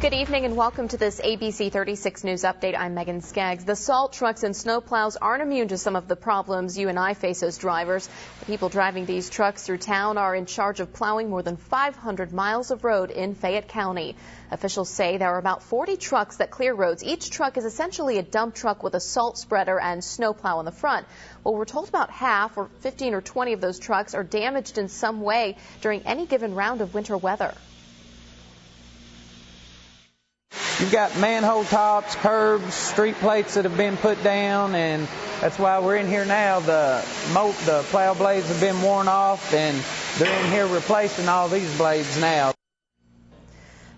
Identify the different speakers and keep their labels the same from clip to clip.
Speaker 1: Good evening and welcome to this ABC 36 News Update. I'm Megan Skaggs. The salt trucks and snowplows aren't immune to some of the problems you and I face as drivers. The people driving these trucks through town are in charge of plowing more than 500 miles of road in Fayette County. Officials say there are about 40 trucks that clear roads. Each truck is essentially a dump truck with a salt spreader and snowplow on the front. Well, we're told about half, or 15 or 20 of those trucks are damaged in some way during any given round of winter weather.
Speaker 2: You've got manhole tops, curbs, street plates that have been put down, and that's why we're in here now. The plow blades have been worn off, and they're in here replacing all these blades now.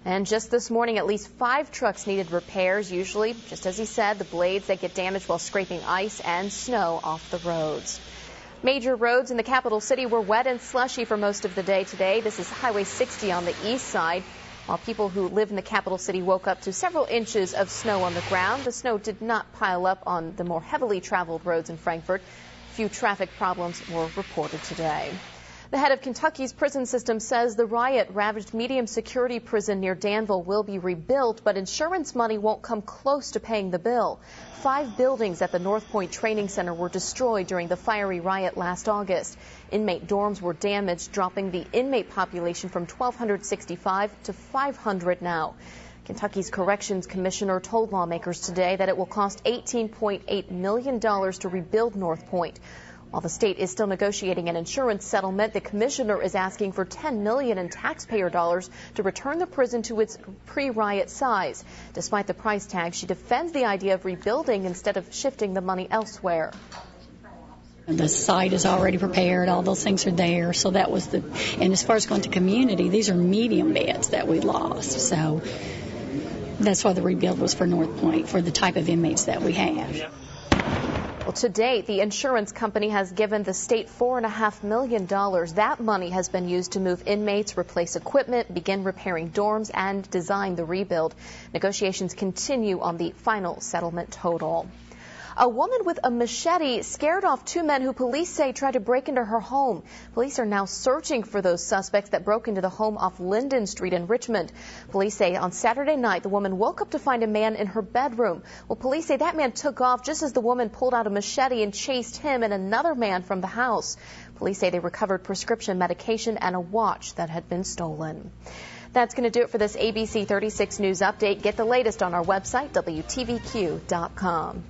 Speaker 1: And just this morning, at least 5 trucks needed repairs. Usually, just as he said, the blades that get damaged while scraping ice and snow off the roads. Major roads in the capital city were wet and slushy for most of the day today. This is Highway 60 on the east side. While people who live in the capital city woke up to several inches of snow on the ground, the snow did not pile up on the more heavily traveled roads in Frankfort. Few traffic problems were reported today. The head of Kentucky's prison system says the riot-ravaged medium security prison near Danville will be rebuilt, but insurance money won't come close to paying the bill. 5 buildings at the North Point Training Center were destroyed during the fiery riot last August. Inmate dorms were damaged, dropping the inmate population from 1,265 to 500 now. Kentucky's Corrections Commissioner told lawmakers today that it will cost $18.8 million to rebuild North Point. While the state is still negotiating an insurance settlement, the commissioner is asking for $10 million in taxpayer dollars to return the prison to its pre-riot size. Despite the price tag, she defends the idea of rebuilding instead of shifting the money elsewhere.
Speaker 3: The site is already prepared. All those things are there. So that was and as far as going to community, these are medium beds that we lost. So that's why the rebuild was for North Point, for the type of inmates that we have.
Speaker 1: Well, to date, the insurance company has given the state $4.5 million. That money has been used to move inmates, replace equipment, begin repairing dorms, and design the rebuild. Negotiations continue on the final settlement total. A woman with a machete scared off 2 men who police say tried to break into her home. Police are now searching for those suspects that broke into the home off Linden Street in Richmond. Police say on Saturday night, the woman woke up to find a man in her bedroom. Well, police say that man took off just as the woman pulled out a machete and chased him and another man from the house. Police say they recovered prescription medication and a watch that had been stolen. That's going to do it for this ABC 36 News Update. Get the latest on our website, WTVQ.com.